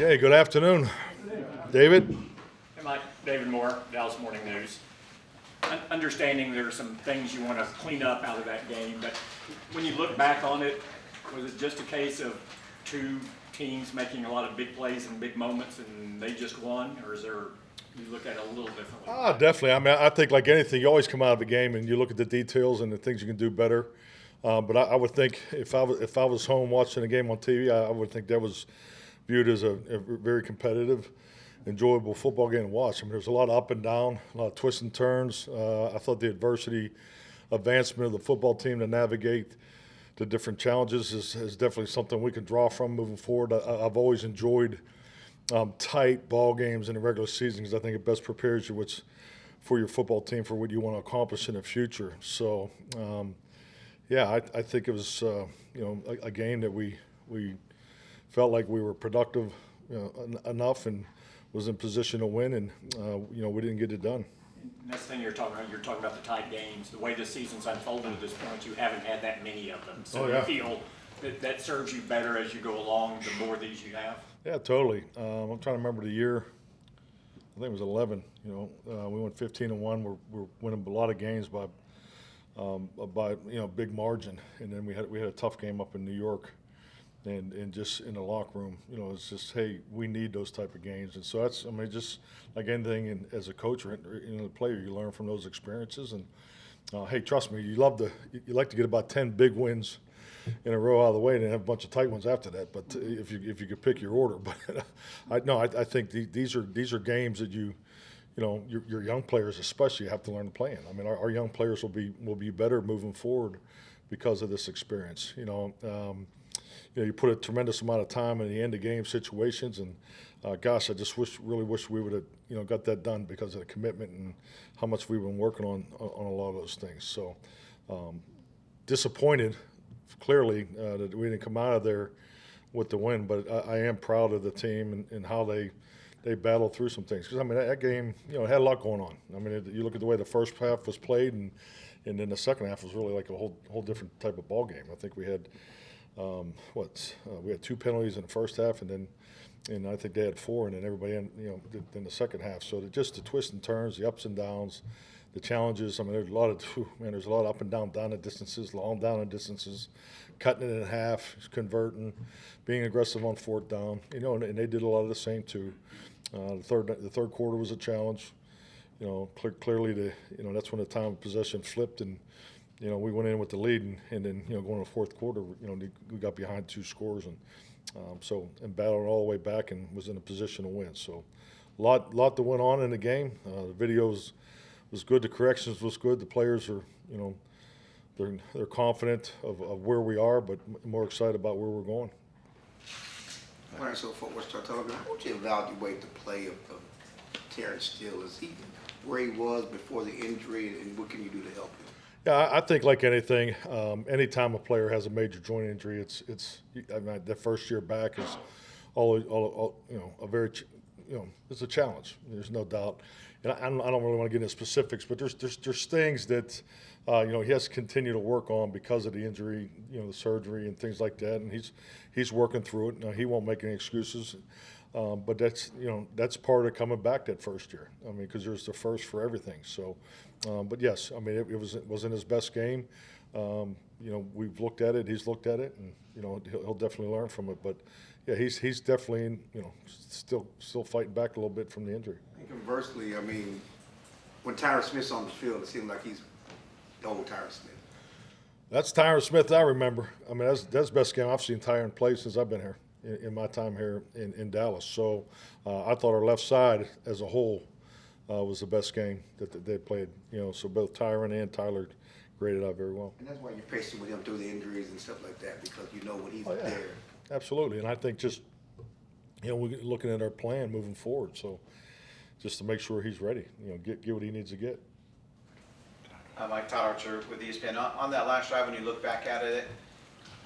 Okay, good afternoon. David? Hey Mike, David Moore, Dallas Morning News. Understanding there are some things you want to clean up out of that game, but when you look back on it, was it just a case of two teams making a lot of big plays and big moments and they just won, or is there, you look at it a little differently? Definitely. I mean, I think like anything, you always come out of the game and you look at the details and the things you can do better. But I would think if I was home watching the game on TV, I would think that was viewed as a very competitive, enjoyable football game to watch. I mean, there's a lot of up and down, a lot of twists and turns. I thought the adversity advancement of the football team to navigate the different challenges is definitely something we can draw from moving forward. I've always enjoyed tight ball games in the regular season because I think it best prepares you for your football team for what you want to accomplish in the future. So, I think it was a game that we felt like we were productive enough and was in position to win, and we didn't get it done. And that's the thing you're talking about the tight games. The way the season's unfolded at this point, you haven't had that many of them. So you feel that serves you better as you go along, the more of these you have? Yeah, totally. I'm trying to remember the year. I think it was 11. We went 15-1. We're winning a lot of games by big margin, and then we had a tough game up in New York, and just in the locker room, it's just, hey, we need those type of games. And so that's, I mean, just like anything, as a coach or a player, you learn from those experiences. And hey, trust me, you like to get about 10 big wins in a row out of the way, and then have a bunch of tight ones after that. But if you could pick your order, but I think these are games that your young players especially have to learn to play in. I mean, our young players will be better moving forward because of this experience. You put a tremendous amount of time in the end of game situations, and gosh, I just really wish we would have got that done because of the commitment and how much we've been working on a lot of those things. So disappointed clearly that we didn't come out of there with the win, but I am proud of the team and how they battled through some things. Because I mean, that game, it had a lot going on. I mean, you look at the way the first half was played, and then the second half was really like a whole different type of ball game. I think we had we had 2 penalties in the first half, and I think they had 4, and then everybody in the second half. So just the twists and turns, the ups and downs, the challenges. I mean, there's a lot of up and down the distances, long down the distances, cutting it in half, converting, being aggressive on 4th down. And they did a lot of the same too. The third quarter was a challenge. Clearly that's when the time of possession flipped, and we went in with the lead, and then going to the 4th quarter, we got behind 2 scores, and battled all the way back and was in a position to win. So a lot that went on in the game. The videos was good. The corrections was good. The players are, they're confident of where we are, but more excited about where we're going. All right, so for what's talking about, how would you evaluate the play of Terrence Steele? Is he where he was before the injury, and what can you do to help him? Yeah, I think like anything, anytime a player has a major joint injury, the first year back is all a very it's a challenge. There's no doubt. And I don't really want to get into specifics, but there's things that he has to continue to work on because of the injury, the surgery and things like that, and he's working through it. Now, he won't make any excuses, but that's part of coming back that first year. I mean, because there's the first for everything. So, but yes, I mean it wasn't his best game. We've looked at it, he's looked at it, and he'll definitely learn from it. But yeah, he's definitely still fighting back a little bit from the injury. And conversely, I mean, when Tyron Smith's on the field, it seems like he's the old Tyron Smith. That's Tyron Smith I remember. I mean, that's the best game I've seen Tyron play since I've been here in my time here in Dallas. So I thought our left side as a whole was the best game that they played. So both Tyron and Tyler graded out very well. And that's why you're patient with him through the injuries and stuff like that, because when he's yeah. there. Absolutely, and I think just we're looking at our plan moving forward. So just to make sure he's ready, get what he needs to get. Mike Todd Archer with ESPN. On that last drive, when you look back at it,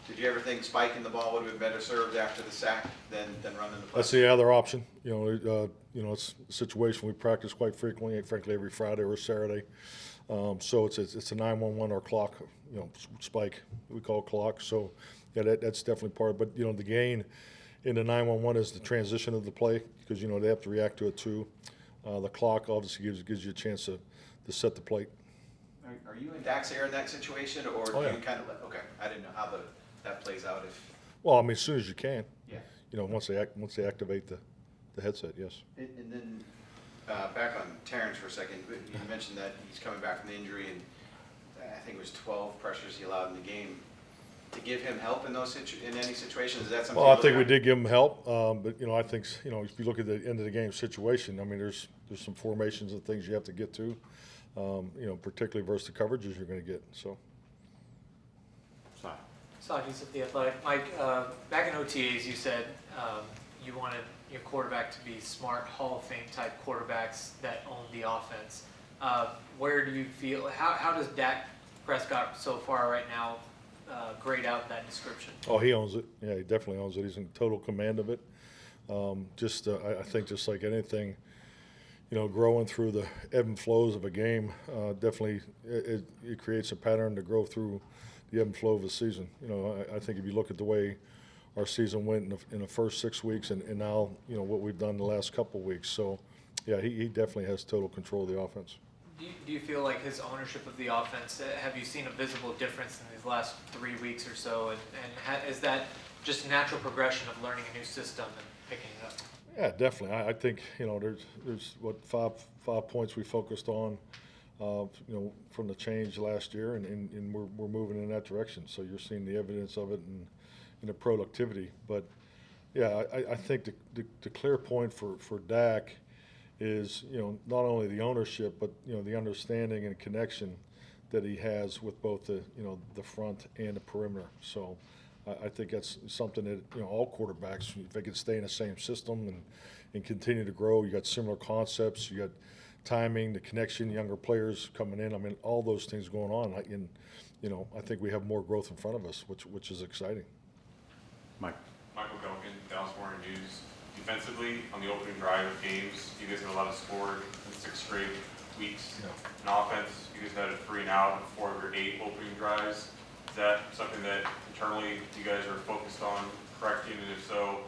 did you ever think spiking the ball would have been better served after the sack than running the play? That's the other option. It's a situation we practice quite frequently, frankly every Friday or Saturday. So it's a 911 or clock, spike we call clock. So yeah, that's definitely part. But the gain in the 911 is the transition of the play, because, you know, they have to react to it too. The clock obviously gives you a chance to set the plate. Are you in Dak's ear in that situation, or Oh, do yeah. you kind of let, okay, I didn't know how that plays out if, Well, I mean, as soon as you can, yeah. you know, once they activate the headset, yes. And then, back on Terrence for a second, you mentioned that he's coming back from the injury, and I think it was 12 pressures he allowed in the game. To give him help in those in any situation, is that something? Well, I you think we look at? did give him help, but, you know, I think, you know, if you look at the end of the game situation, I mean, there's some formations and things you have to get to, you know, particularly versus the coverages you're going to get, so. Sajis of The Athletic. Mike, back in OTAs, you said you wanted your quarterback to be smart, Hall of Fame type quarterbacks that own the offense. Where do you feel, how does Dak Prescott so far right now grade out that description? Oh, he owns it. Yeah, he definitely owns it. He's in total command of it. I think just like anything, you know, growing through the ebb and flows of a game, definitely it creates a pattern to grow through the ebb and flow of a season. You know, I think if you look at the way our season went in the first 6 weeks and now, you know, what we've done the last couple of weeks. So, yeah, he definitely has total control of the offense. Do you feel like his ownership of the offense, have you seen a visible difference in these last 3 weeks or so? Is that just a natural progression of learning a new system and picking it up? Yeah, definitely. I think, you know, there's what five points we focused on, you know, from the change last year, and we're moving in that direction. So you're seeing the evidence of it in the productivity. But yeah, I think the clear point for Dak is, you know, not only the ownership, but, you know, the understanding and connection that he has with both the, you know, the front and the perimeter. So I think that's something that, you know, all quarterbacks, if they could stay in the same system and continue to grow, you got similar concepts, you got timing, the connection, younger players coming in. I mean, all those things going on. And, you know, I think we have more growth in front of us, which is exciting. Mike. Michael Duncan, Dallas Morning News. Defensively, on the opening drive of games, you guys have a lot of scored in 6 straight weeks. Yeah. In offense, you guys had a 3 and out on 4 of your 8 opening drives. Is that something that internally you guys are focused on correcting, and if so,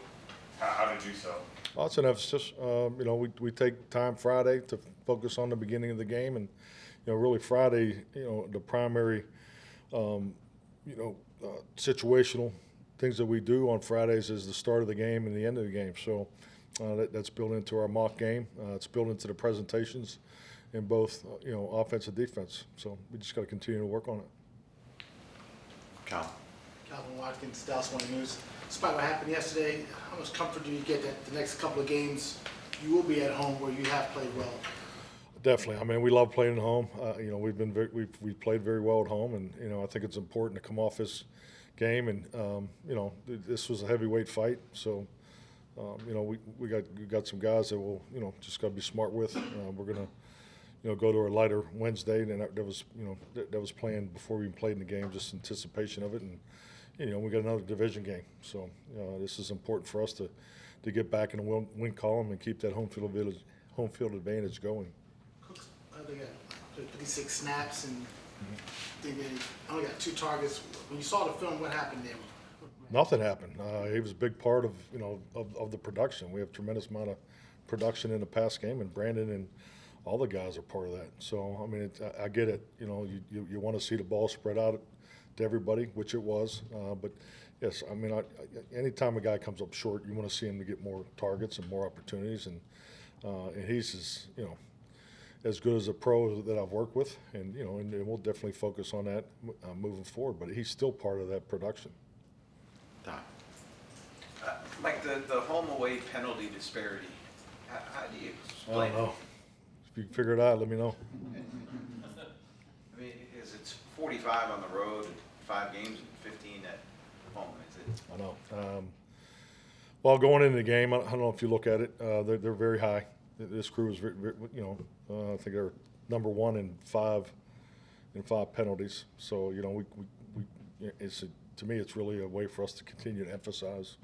how to do so? Well, it's an emphasis. You know, we take time Friday to focus on the beginning of the game, and, you know, really Friday, you know, the primary, you know, situational things that we do on Fridays is the start of the game and the end of the game. So that's built into our mock game. It's built into the presentations in both, you know, offense and defense. So we just got to continue to work on it. Cal. Calvin Watkins, Dallas Morning News. Despite what happened yesterday, how much comfort do you get that the next couple of games you will be at home where you have played well? Definitely. I mean, we love playing at home. You know, we've played very well at home, and, you know, I think it's important to come off this game, and, you know, this was a heavyweight fight. So, you know, we got some guys that we'll, you know, just got to be smart with. We're gonna, you know, go to a lighter Wednesday, and that was, you know, that was planned before we even played in the game, just anticipation of it. And, you know, we got another division game, so this is important for us to get back in the win column and keep that home field advantage going. Cooks, they got 56 snaps and they only got 2 targets. When you saw the film, what happened there? Nothing happened. He was a big part of, you know, of the production. We have a tremendous amount of production in the pass game, and Brandon and all the guys are part of that. So, I mean, I get it. You know, you want to see the ball spread out to everybody, which it was. But, yes, I mean, anytime a guy comes up short, you want to see him to get more targets and more opportunities. And he's as, you know, as good as a pro that I've worked with. And, you know, and we'll definitely focus on that moving forward. But he's still part of that production. Mike, the home away penalty disparity, how do you I explain don't it? know. If you can figure it out, let me know. I mean, it's 45 on the road and 5 games and 15 at home. I know. Well, going into the game, I don't know if you look at it, they're very high. This crew is, you know, I think they're number 1 in 5 penalties. So, you know, to me, it's really a way for us to continue to emphasize,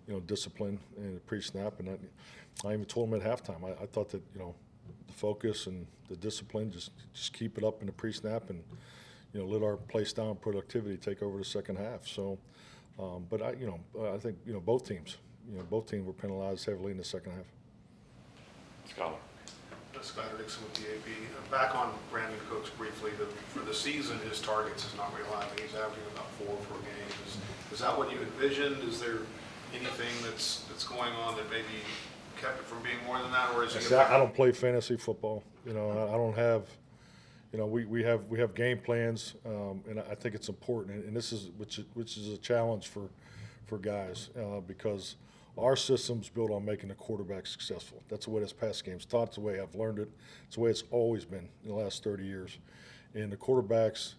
you know, discipline and pre-snap. And I even told them at halftime, I thought that, you know, the focus and the discipline, just keep it up in the pre-snap, and, you know, let our play style and productivity take over the second half. So, but I think, you know, both teams, both teams were penalized heavily in the second half. Scholar. Skyler Dixon with the AP. Back on Brandon Cooks briefly, for the season, his targets is not real high. I think he's averaging about 4 per game. Is that what you envisioned? Is there anything that's going on that maybe kept it from being more than that, or is he? See, I don't play fantasy football. I don't have. We have game plans, and I think it's important. And this is which is a challenge for guys because our system's built on making the quarterback successful. That's the way this past game's taught. It's the way I've learned it. It's the way it's always been in the last 30 years. And the quarterback's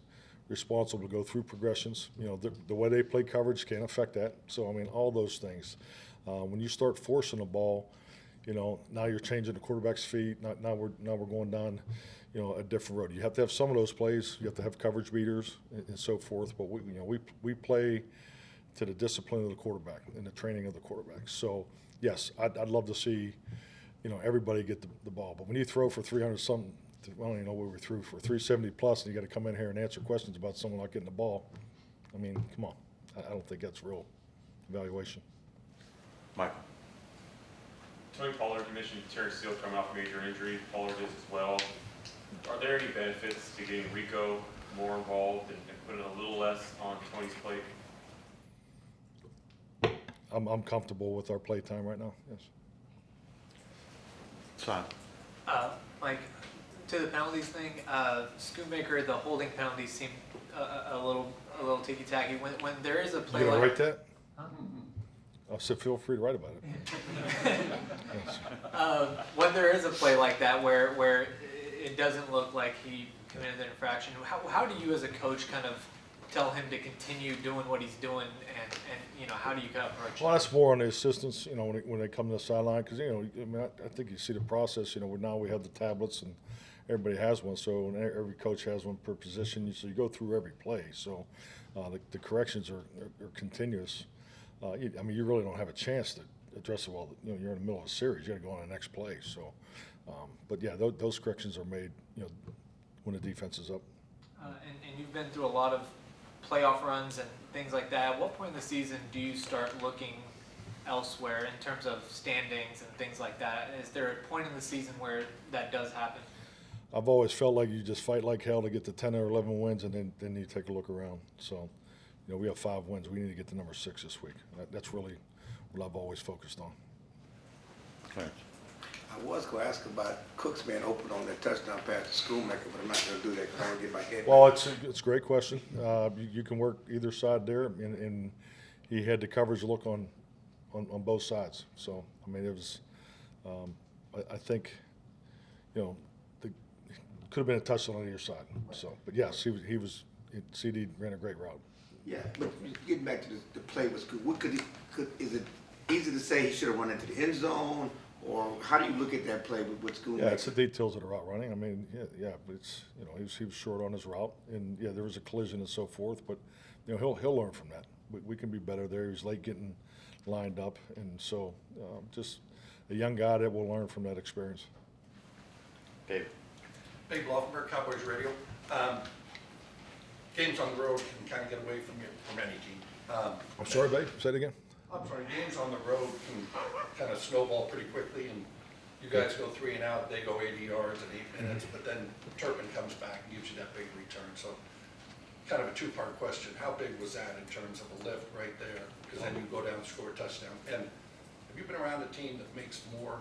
responsible to go through progressions. The way they play coverage can't affect that. So, all those things. When you start forcing the ball, now you're changing the quarterback's feet. Now we're going down, a different road. You have to have some of those plays. You have to have coverage beaters and so forth. But we play to the discipline of the quarterback and the training of the quarterback. So yes, I'd love to see, everybody get the ball. But when you throw for 300 something, I don't even know what we threw for 370 plus, and you got to come in here and answer questions about someone not getting the ball. Come on. I don't think that's real evaluation. Michael. Tony Pollard, you mentioned Terrence Steele coming off a major injury. Pollard is as well. Are there any benefits to getting Rico more involved and putting a little less on Tony's plate? I'm comfortable with our play time right now, yes. Son. Mike, to the penalties thing, Schoonmaker, the holding penalties seem a little ticky-tacky. When there is a play You gonna like... write that? Huh? I'll say feel free to write about it. Yes. When there is a play like that where it doesn't look like he committed an infraction, how do you as a coach kind of tell him to continue doing what he's doing, and how do you kind of approach Well, it? that's more on the assistants, when they come to the sideline, because I think you see the process. Now we have the tablets and everybody has one, so and every coach has one per position. So you go through every play. So the corrections are continuous. You really don't have a chance to address it while you're in the middle of a series. You got to go on the next play. So, but yeah, those corrections are made when the defense is up. And you've been through a lot of playoff runs and things like that. At what point in the season do you start looking elsewhere in terms of standings and things like that? Is there a point in the season where that does happen? I've always felt like you just fight like hell to get to 10 or 11 wins, and then you take a look around. So, we have 5 wins. We need to get to number 6 this week. That's really what I've always focused on. Clarence. I was going to ask about Cooks being open on that touchdown pass to Schoonmaker, but I'm not going to do that because I want to get my head. Well, it's a great question. You can work either side there, and he had the coverage look on both sides. So it was. I think, it could have been a touchdown on either side. So, but yes, he was. CD ran a great route. Yeah, but getting back to the play was good. What is it easy to say he should have run into the end zone? Or how do you look at that play with Schoonmaker? Yeah, it's the details of the route running. But it's he was short on his route, and there was a collision and so forth. But he'll learn from that. We can be better there. He's late getting lined up, and so just a young guy that will learn from that experience. Dave. Dave Laufenberg, Cowboys Radio. Games on the road can kind of get away from any team. I'm sorry, babe. Say it again. I'm sorry, games on the road can kind of snowball pretty quickly, and you guys go 3 and out, they go 80 yards in 8 minutes, but then Turpin comes back and gives you that big return. So kind of a 2-part question. How big was that in terms of a lift right there? Because then you go down and score a touchdown. And have you been around a team that makes more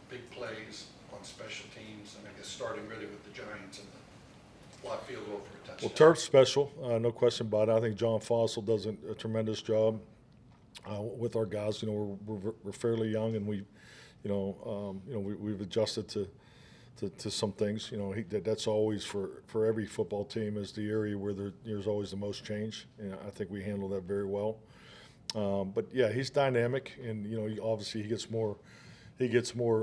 big plays on special teams, and I guess starting really with the Giants and the block field goal for a touchdown? Well, Turp's special, no question about it. I think John Fossil does a tremendous job with our guys. We're fairly young, and we've adjusted to some things. That's always for every football team is the area where there's always the most change, and I think we handle that very well. But yeah, he's dynamic, and obviously he gets more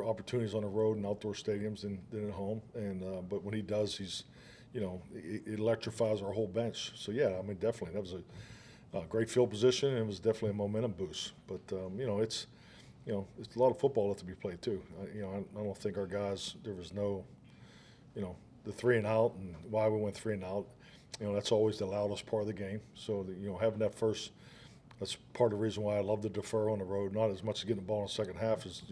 opportunities on the road and outdoor stadiums than at home. And but when he does, it electrifies our whole bench. So yeah, definitely that was a great field position, and it was definitely a momentum boost. But it's a lot of football left to be played too. I don't think our guys, there was no, the 3 and out and why we went 3 and out. That's always the loudest part of the game. So having that first that's part of the reason why I love the defer on the road. Not as much as getting the ball in the second half as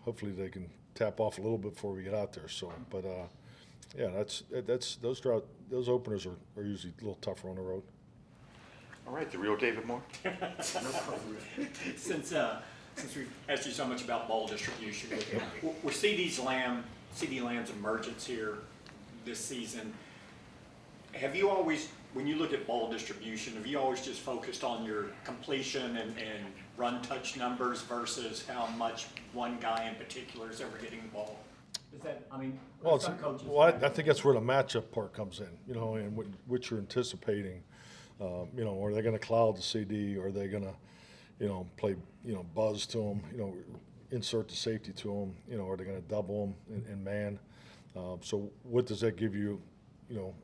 hopefully they can tap off a little bit before we get out there. So, but yeah, that's those openers are usually a little tougher on the road. All right, the real David Moore. Since we've asked you so much about ball distribution, with CeeDee Lamb's emergence here this season, have you always, when you look at ball distribution, have you always just focused on your completion and run touch numbers versus how much one guy in particular is ever getting the ball? Is that, I mean, Well, some coaches. I think that's where the matchup part comes in, and what you're anticipating. Are they going to cloud the CD? Or are they going to, play, buzz to them, insert the safety to them? Are they going to double them and man? So what does that give you,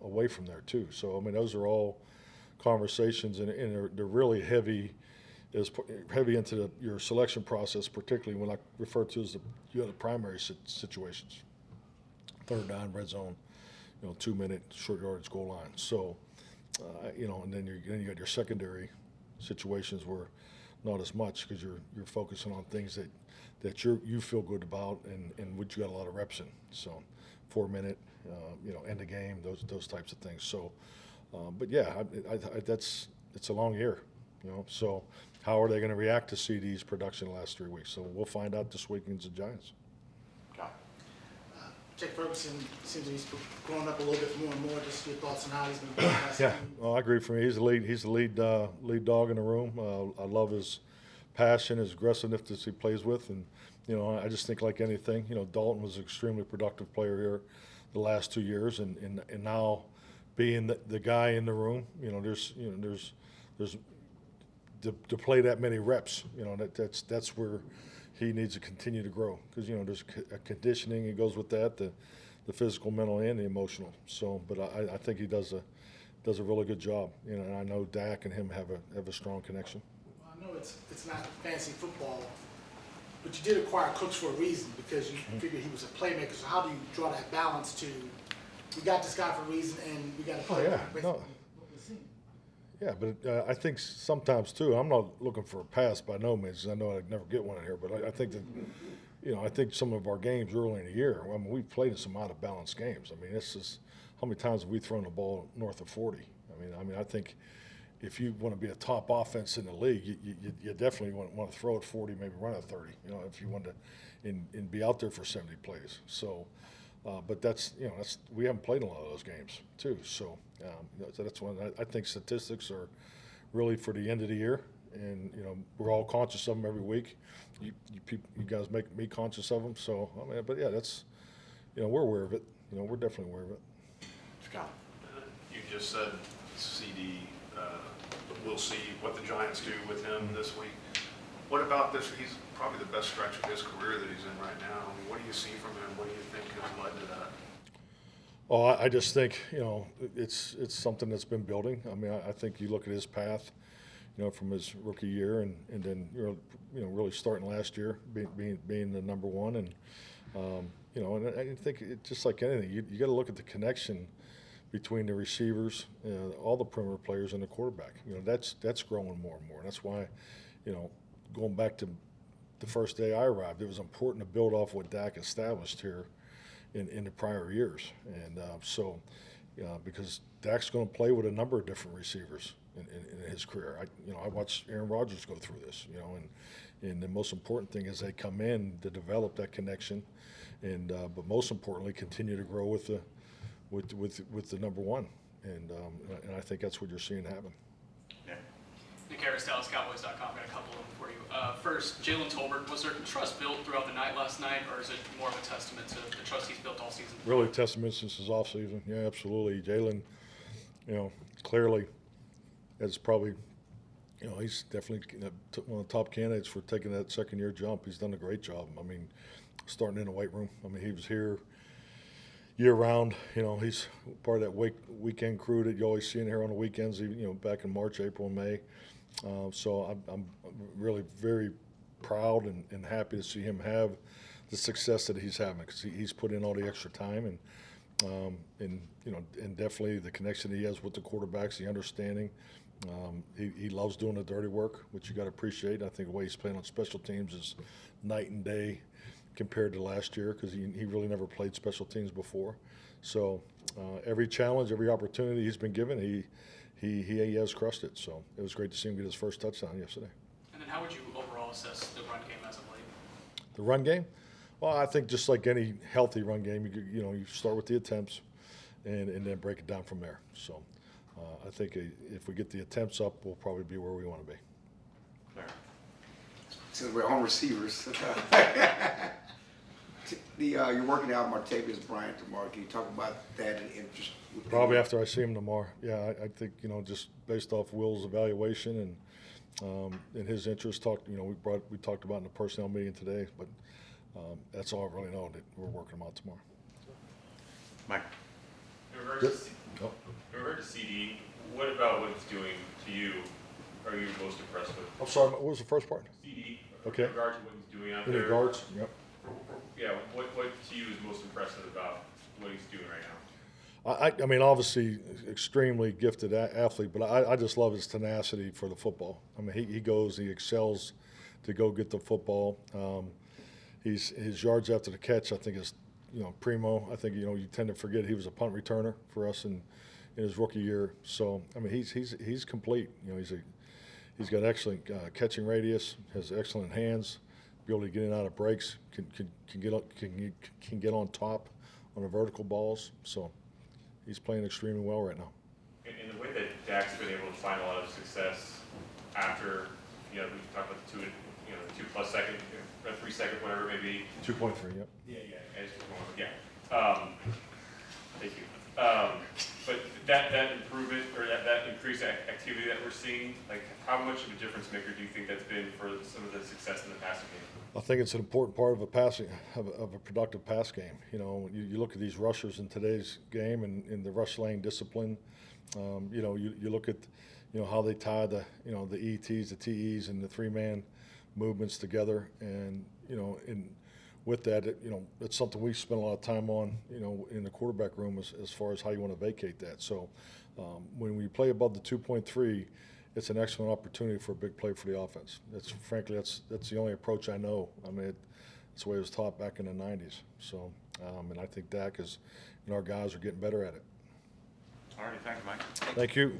away from there too? So, I mean, those are all conversations, and they're really heavy into your selection process, particularly when I refer to as the primary situations, third down, red zone, 2 minute short yardage goal line. So, and then you got your secondary situations where not as much, because you're focusing on things that you feel good about and what you got a lot of reps in. So 4 minute, end of game, those types of things. So, but yeah, it's a long year, So how are they going to react to CD's production the last 3 weeks? So we'll find out this week against the Giants. Jake Ferguson seems to be growing up a little bit more and more. Just your thoughts on how he's been playing last Yeah, season. well, I agree. For me, he's the lead dog in the room. I love his passion, his aggressiveness that he plays with, and I just think like anything, Dalton was an extremely productive player here the last 2 years, and now being the guy in the room, there's to play that many reps, that's where he needs to continue to grow, because there's a conditioning that goes with that, the physical, mental, and the emotional. So, but I think he does a really good job. And I know Dak and him have a strong connection. Well, I know it's not fancy football, but you did acquire Cooks for a reason, because you figured he was a playmaker. So how do you draw that balance to, we got this guy for a reason and we got to play? Yeah, but I think sometimes too, I'm not looking for a pass by no means. I know I'd never get one in here, but I think that, I think some of our games early in the year, I mean, we've played in some out of balance games. I mean, this is, how many times have we thrown the ball north of 40? I mean, I think if you want to be a top offense in the league, you definitely want to throw at 40, maybe run at 30, if you want to, and be out there for 70 plays. So, but that's we haven't played a lot of those games too. So, so that's one. I think statistics are really for the end of the year, and we're all conscious of them every week. You guys make me conscious of them. So, I mean, but yeah, that's we're aware of it. We're definitely aware of it. Scott. You just said CD. We'll see what the Giants do with him this week. What about this? He's probably the best stretch of his career that he's in right now. I mean, what do you see from him? What do you think has led to that? Oh, I just think it's something that's been building. I mean, I think you look at his path, from his rookie year, and then really starting last year, being the number one, and and I think just like anything, you got to look at the connection between the receivers, all the perimeter players, and the quarterback. That's growing more and more. And that's why, going back to the first day I arrived, it was important to build off what Dak established here in the prior years. And so, because Dak's going to play with a number of different receivers in his career. I watched Aaron Rodgers go through this, and the most important thing is they come in to develop that connection, and but most importantly, continue to grow with the number one. And I think that's what you're seeing happen. Nick Harris, DallasCowboys.com. Got a couple of them for you. First, Jalen Tolbert. Was there trust built throughout the night last night, or is it more of a testament to the trust he's built all season? Really a testament since his offseason. Yeah, absolutely. Jalen, clearly is probably, he's definitely one of the top candidates for taking that second-year jump. He's done a great job. I mean, starting in the weight room. I mean, he was here year-round. He's part of that weekend crew that you always see in here on the weekends, even, back in March, April, and May. So I'm really very proud and happy to see him have the success that he's having, because he's put in all the extra time, and definitely the connection that he has with the quarterbacks, the understanding, He loves doing the dirty work, which you got to appreciate. I think the way he's playing on special teams is night and day compared to last year because he really never played special teams before. So every challenge, every opportunity he's been given, he has crushed it. So it was great to see him get his first touchdown yesterday. And then how would you overall assess the run game as of late? The run game? Well, I think just like any healthy run game, you start with the attempts and then break it down from there. So I think if we get the attempts up, we'll probably be where we want to be. Since we're on receivers, you're working out Martavius Bryant tomorrow. Can you talk about that and interest? Probably after I see him tomorrow. Yeah, I think just based off Will's evaluation and his interest. We talked about in the personnel meeting today, but that's all I really know. That we're working them out tomorrow. Mike? In regard to CD, what about what it's doing to you are you most impressed with? I'm sorry. What was the first part? CD, Okay. in regard to what he's doing out In there. regards? Yep. Yeah, what to you is most impressive about what he's doing right now? I mean, obviously, extremely gifted athlete, but I just love his tenacity for the football. I mean, he goes, he excels to go get the football. His yards after the catch, I think, is primo. I think you tend to forget he was a punt returner for us in his rookie year. So I mean, he's complete. He's got excellent catching radius, has excellent hands, be able to get in and out of breaks, can get on top on the vertical balls. So he's playing extremely well right now. In the way that Dak's been able to find a lot of success after, we talked about the 2+ second, 3 second, whatever it may be. 2.3, yep. Yeah. Thank you. But that improvement or that increased activity that we're seeing, like how much of a difference maker do you think that's been for some of the success in the passing game? I think it's an important part of a productive pass game. You look at these rushers in today's game and in the rush lane discipline. You look at how they tie the ETs, the TEs, and the 3-man movements together, and with that, it's something we spend a lot of time on, in the quarterback room as far as how you want to vacate that. So when we play above the 2.3, it's an excellent opportunity for a big play for the offense. Frankly, that's the only approach I know. I mean, it's the way it was taught back in the 90s. So, and I think Dak and our guys are getting better at it. All right, thank you, Mike. Thank you.